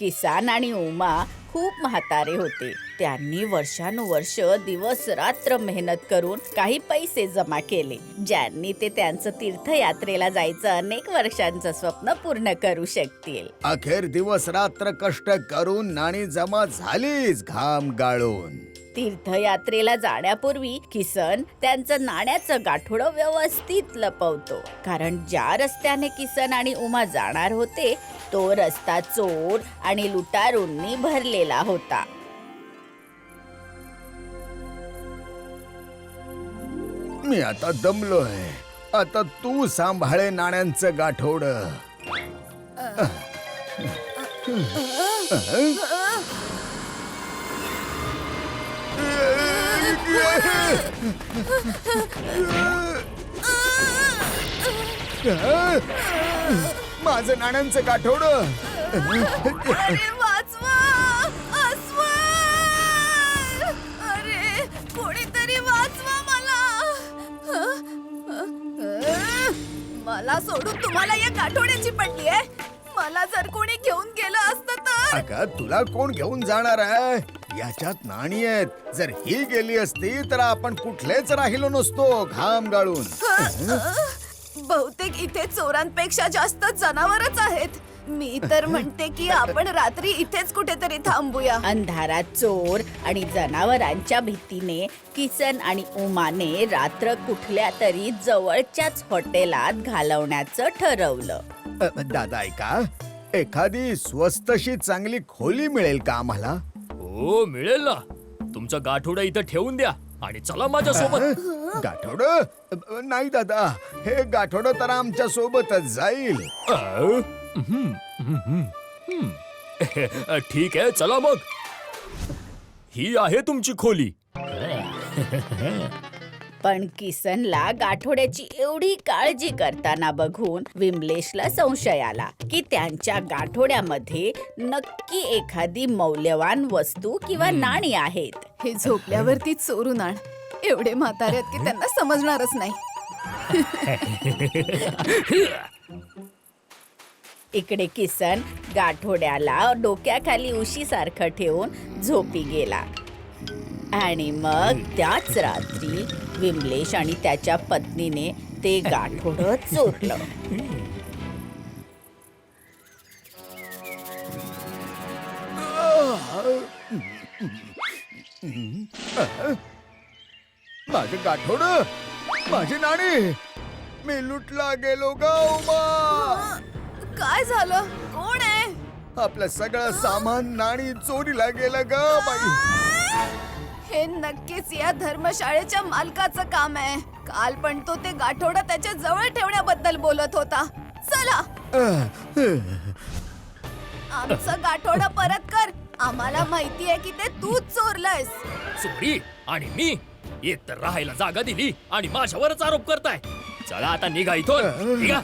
किसन आणि उमा खूप म्हातारे होते. त्यांनी वर्षानुवर्ष दिवस रात्र मेहनत करून काही पैसे जमा केले, ज्यांनी ते त्यांचं तीर्थयात्रेला जायचं अनेक वर्षांचं स्वप्न पूर्ण करू शकतील. अखेर दिवस रात्र कष्ट करून नाणी जमा झालीच घाम गाळून. तीर्थयात्रेला जाण्यापूर्वी किसन त्यांचं नाण्याचं गाठोडं व्यवस्थित लपवतो, कारण ज्या रस्त्याने किसन आणि उमा जाणार होते तो रस्ता चोर आणि लुटारूंनी भरलेला होता. मी आता दमलोय. आता तू सांभाळे नाण्यांचं गाठोड. माझं नाण्यांचं गाठोड. अरे वाचवा, अस्वल! अरे कोणीतरी वाचवा मला सोडून तुम्हाला या गाठोड्याची पडली आहे. मला जर कोणी घेऊन गेलं असतं तर. अगं तुला कोण घेऊन जाणार आहे? याच्यात नाणी आहेत. जर ही गेली असती तर आपण कुठलेच राहिलो नसतो घाम गाळून. बहुतेक इथे चोरांपेक्षा जास्त जनावरच आहेत. मी तर म्हणते की आपण रात्री इथेच कुठेतरी थांबूया. अंधारात चोर आणि जनावरांच्या भीतीने किसन आणि उमाने रात्र कुठल्या तरी जवळच्याच हॉटेलात घालवण्याचं ठरवलं. दादा ऐका, एखादी स्वस्तशी चांगली खोली मिळेल का आम्हाला? हो मिळेल ना. तुमचा गाठोडा इथं ठेवून द्या आणि चला माझ्या सोबत. गाठोड? नाही दादा, हे गाठोड तर आमच्या सोबतच जाईल. ठीक आहे चला मग. ही आहे तुमची खोली. पण किसनला गाठोड्याची एवढी काळजी करताना बघून विमलेशला संशय आला की त्यांच्या गाठोड्यामध्ये नक्की एखादी मौल्यवान वस्तू किंवा नाणी आहेत. हे झोपल्यावरती चोरून आण. एवढे म्हातारे आहेत की त्यांना समजणारच नाही. इकडे किसन गाठोड्याला डोक्याखाली उशीसारखं ठेवून झोपी गेला. आणि मग त्याच रात्री विमलेश आणि त्याच्या पत्नीने ते गाठोडं चोरलं. माझे गाठोड, माझी नाणी, मी लुटला गेलो ग उमा. काय झालं? कोण आहे? आपलं सगळं सामान नाणी चोरीला गेलं ग बाई. हे नक्कीच या धर्मशाळेच्या मालकाचं काम आहे. काल पण तो ते गाठोडं त्याच्या जवळ ठेवण्याबद्दल बोलत होता. चला आमचं गाठोडं परत कर. आम्हाला माहिती आहे की ते तूच चोरलंयस. चोरी आणि मी? एक तर राहायला जागा दिली आणि माझ्यावरच आरोप करताय. चला आता निघा इथून, निघा.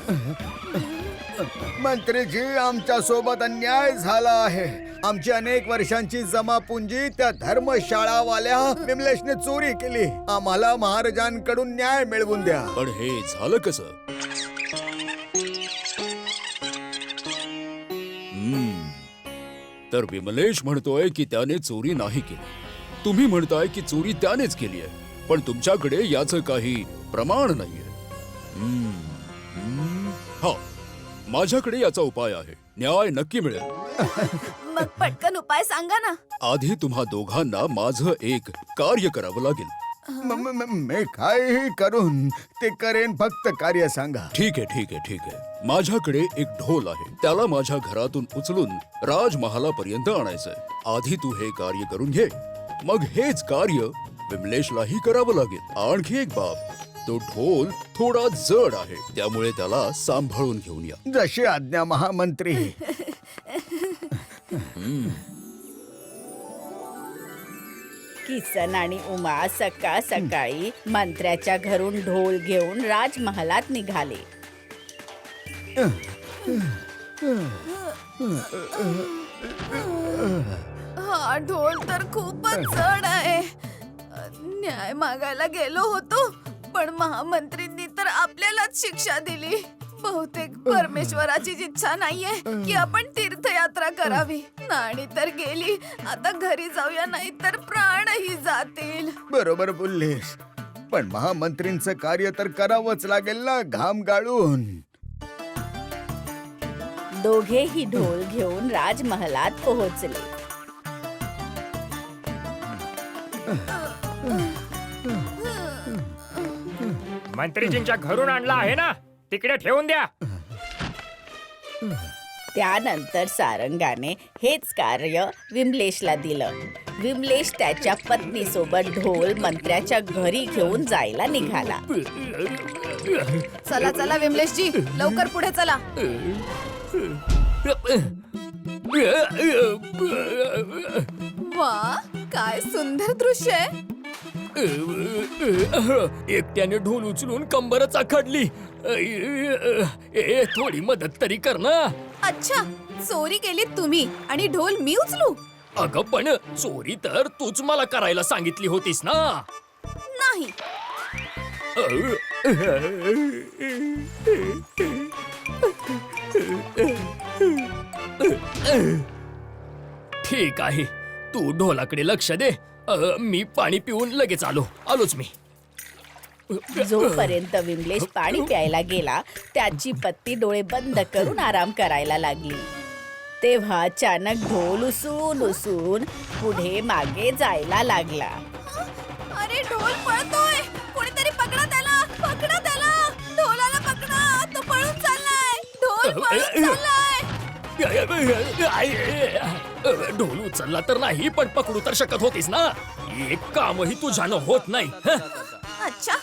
मंत्रीजी, आमच्या सोबत अन्याय झाला आहे. आमची अनेक वर्षांची जमापुंजी त्या धर्मशाळावाल्या विमलेशने चोरी केली. आम्हाला महाराजांकडून न्याय मिळवून द्या. पण हे झालं कसं? तर विमलेश म्हणतोय की त्याने चोरी नाही केली. तुम्ही म्हणताय की चोरी त्यानेच केली आहे, पण तुमच्याकडे याचं काही प्रमाण नाहीये. हा, माझ्याकडे याचा उपाय आहे. न्याय नक्की मिळेल. मग पटकन उपाय सांगा ना. आधी तुम्हा दोघांना माझं एक कार्य करावं लागेल. मी काही करून ते करेन, फक्त कार्य सांगा. ठीक आहे ठीक आहे ठीक आहे. माझ्याकडे एक ढोल आहे. त्याला माझ्या घरातून उचलून राजमहालापर्यंत आणायचंय. आधी तू हे कार्य करून घे. मग हेच कार्य विमलेशलाही करावं लागेल. आणखी एक बाब, तो ढोल थोडा जड आहे, त्यामुळे त्याला सांभाळून घेऊन या. जशी आज्ञा महामंत्री. किसन आणि उमा सकाळ सकाळी मंत्र्याच्या घरून ढोल घेऊन राजमहालात निघाले. हा ढोल तर खूपच जड आहे. न्याय मागायला गेलो होतो, पण महामंत्रींनी तर आपल्यालाच शिक्षा दिली. बहुतेक परमेश्वराचीच इच्छा नाहीये की आपण तीर्थयात्रा करावी. नाणी तर गेली, आता घरी जाऊया, नाही तर प्राणही जातील. बरोबर बोललीस, पण महामंत्रींचं कार्य तर करावंच लागेल ना, घाम गाळून. दोघेही ढोल घेऊन राजमहालात पोहोचले. मंत्रीजींच्या घरून आणला आहे ना, तिकडे ठेवून द्या. त्यानंतर सारंगाने हेच कार्य विमलेशला दिलं. विमलेश त्याच्या पत्नीसोबत ढोल मंत्र्याच्या घरी घेऊन जायला निघाला. चला चला विमलेशजी, लवकर पुढे चला. वा, काय सुंदर दृश्य आहे. एकट्याने ढोल उचलून कंबरच आखडली. थोडी मदत तरी कर ना. अच्छा, चोरी केली तुम्ही आणि ढोल मी उचलू? अगं पण चोरी तर तूच मला करायला सांगितली होतीस ना. नाही. ठीक आहे, तू ढोलाकडे लक्ष दे. मी पाणी पिऊन लगेच आलोच मी. जोपर्यंत विमलेश पाणी प्यायला गेला, त्याची पत्नी डोळे बंद करून आराम करायला लागली. तेव्हा अचानक ढोल उसून उसून पुढे मागे जायला लागला. अरे ढोल पळतोय, कोणीतरी पकडा त्याला, पकडा त्याला, ढोलाला पकडा, तो पळून चाललाय, ढोल पळून चाललाय. ढोल उचलला तर नाही, पण पकडू तर शकत होतीस ना. एक कामही तुझ्यानं होत नाही. अच्छा,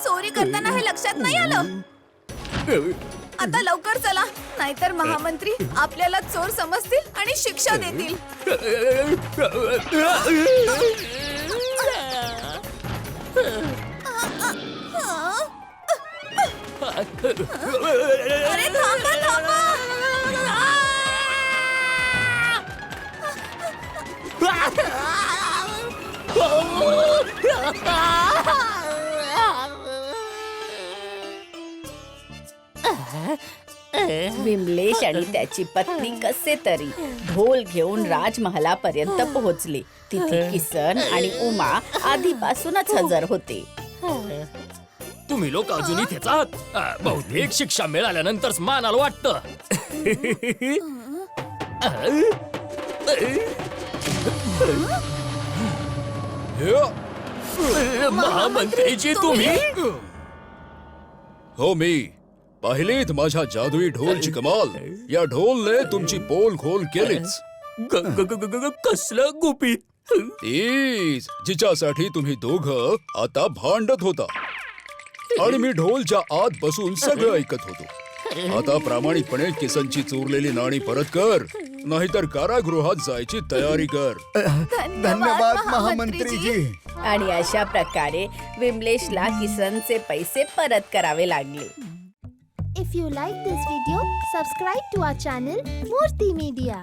चोरी करताना हे लक्षात नाही आलं. आता लवकर चला, नाहीतर महामंत्री आपल्याला चोर समजतील आणि शिक्षा देतील. अरे थांबा थांबा. विमलेश आणि त्याची पत्नी कसे तरी ढोल घेऊन राजमहालापर्यंत पोहोचले. तिथे किसन आणि उमा आधीपासूनच हजर होते. तुम्ही लोक अजून इथेच आहात. बहुतेक शिक्षा मिळाल्यानंतरच मानाला वाटतं. महामंत्रीजी तुम्ही. हो मी पाहिलीत माझ्या जादुई ढोलची कमाल. या ढोलने तुमची पोल खोल केलीच. कसलं गुपित. तीच जिच्यासाठी तुम्ही दोघं आता भांडत होता आणि मी ढोलच्या आत बसून सगळं ऐकत होतो. आता प्रामाणिकपणे किसनची चोरलेली नाणी परत कर, नाहीतर कारागृहात जायची तयारी कर. धन्यवाद महामंत्रीजी. आणि अशा प्रकारे विमलेशला किसनचे पैसे परत करावे लागले. If you like this video, subscribe to our channel Murthy Media.